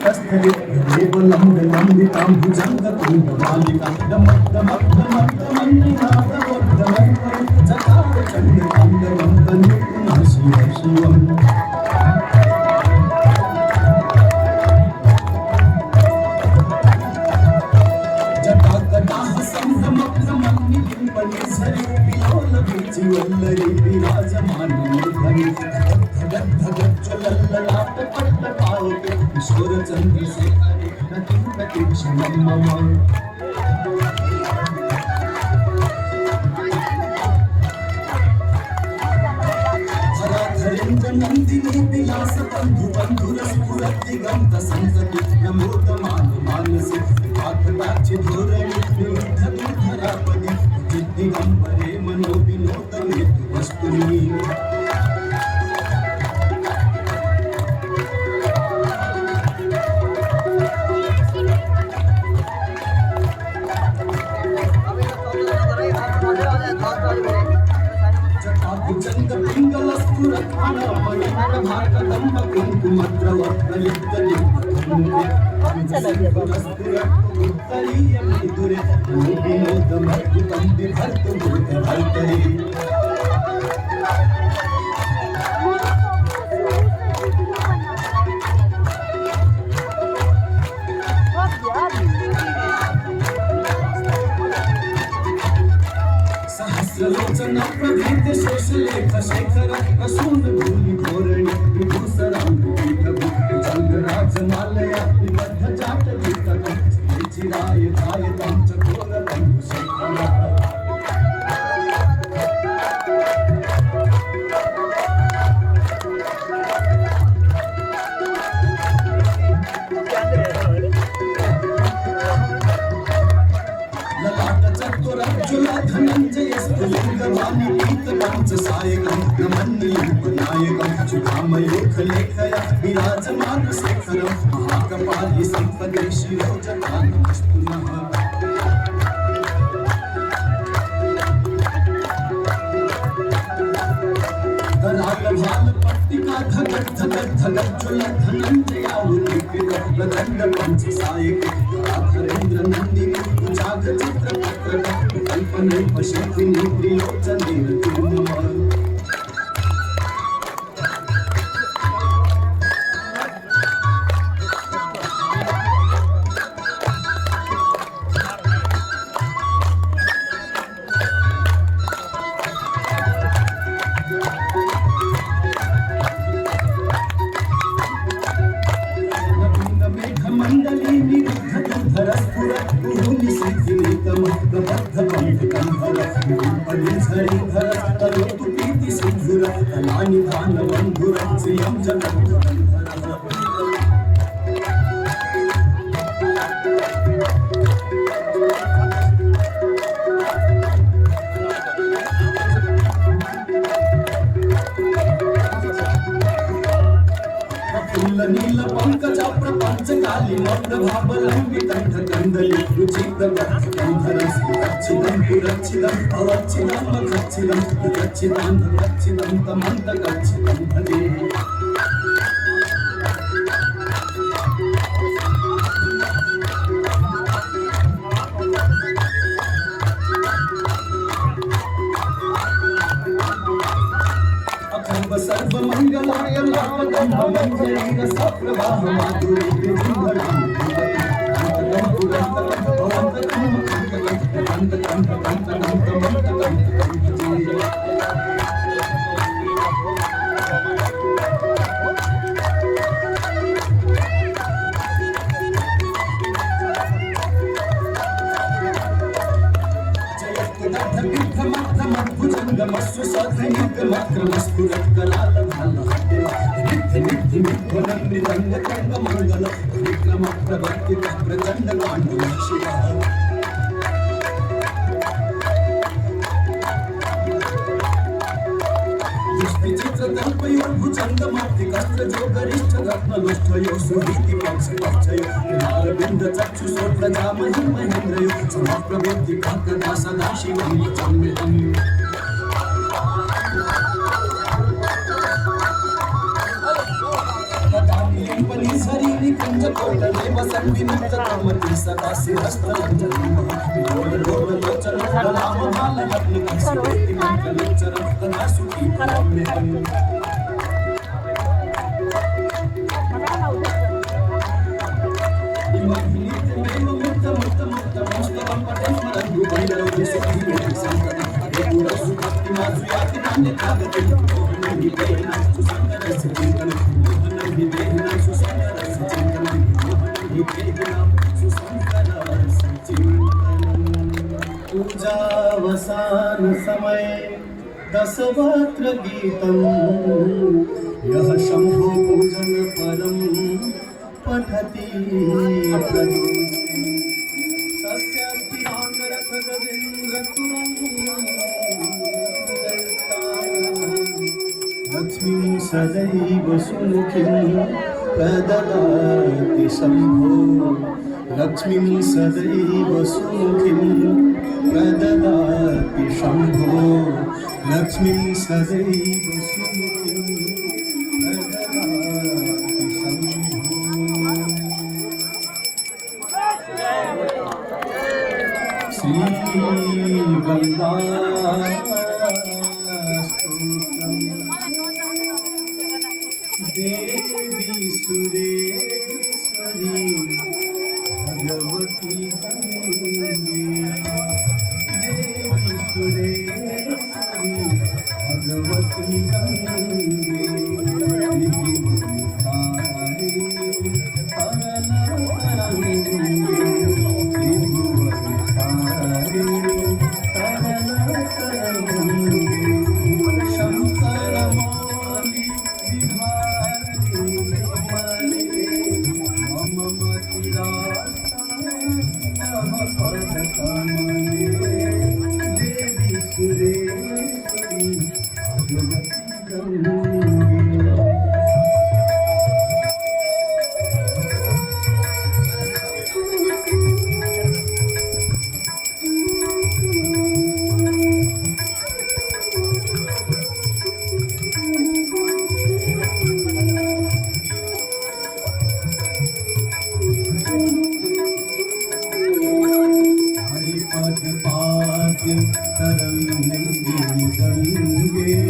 कस्तरे देवलं लम्बितां भुजङ्गतुण्डमालिका दमद्दमद्दमद्दमन्निनादवद्दमं चकारचण्डताण्डवं तन्निपुणः शिवं शिवम् जटाकटाः सम्भ्रमभ्रमन्निलिम्पनिझरि विलोलवीचिवल्लरी विराजमानमूर्धनि धगद्धगज्ज्वलल्ललाटपट्टपावके किशोरचन्द्रशेखरे रतिप्रतीक्षणं मम नन्दिनी विलासबन्धुबन्धुरस्फुरद्दिगन्तसन्तति प्रमोदमानमानसे पाठपाठ्य धोरणे विरुद्धधरापदि चिद्दिगम्बरे मनोविनोदने वस्तुनि सहस्रलोचन प्रभृत शेषलेख शेखर प्रसून भूमि धोरणी विभूषरां चंद्रराजमालया विबद्ध जाट विततं चिराय जायतं चकोरतं शेखर धनञ्जयस्तुलिङ्गवाणि पीतपञ्चसायकं नमन्निलिम्पनायकं सुधामयोखलेखया विराजमानशेखरं महाकपालि सम्पदे शिरोजटानमस्तु नः पट्टिका धगत् धगत् धगज्ज्वल धनञ्जयावुलिपित प्रदण्ड पञ्चसायके धरेन्द्र नन्दिनी कुचाघ चित्रपत्रक कल्पने पश्यन्ति त्रिलोचने तिरुमल नील पंकज प्रपंच काली प्रभावलंबितं कंदली रुचिप्रबद्धं पुरच्छिदं अवच्छिदं मखच्छिदं गच्छिदं गच्छिदं तमन्त गच्छिदं भजे सर्वमंगलाय लाभदं भवञ्जयेन सप्रभाव माधुरी विजृम्भणां भुजंगमस्व सधनिगमक्रमस्फुरत्कलालभालहट्टिवा विक्रम प्रवर्तित प्रचंड कांडव शिवा भुजंगमर्तिकस्त्रजो गरिष्ठ रत्नलुष्ठयो सुरीति पक्षपक्षयो नारविंद चक्षुषो प्रजामहि महेन्द्रयो समप्रवृत्ति काकदा सदा शिवं चम्मितम् शरीरी कंज कोटदेव संविनित सदा शिरस्तरंजनी लोल लोल लोचन राम माल लग्न कंसी मंगल चरण कना सुखी पूजावसान समय दशवक्त्र गीतम यह शंभो पूजन परम पठति प्रदोषे तस्यास्ति आंगरथ गजेन्द्रपुरं लक्ष्मीं सदैव सुमुखीं प्रददाति शंभो लक्ष्मीं सदैव सुमुखीं प्रददाति शंभो लक्ष्मीं सदैव सुमुखीं प्रददाति शंभो श्रीगंगास्तोत्रम् देवी सुरेश्वरी भगवती गंगे देवी सुरेश्वरी भगवती गंगे त्रिभुवनधारी तरलतरंगे त्रिभुवनधारी तरलतरंगे शंकर मौली विहारी मम मतिरा देवी सुरेश्वरी भगवती गंगे हरिपद पाद तरंगे गंगे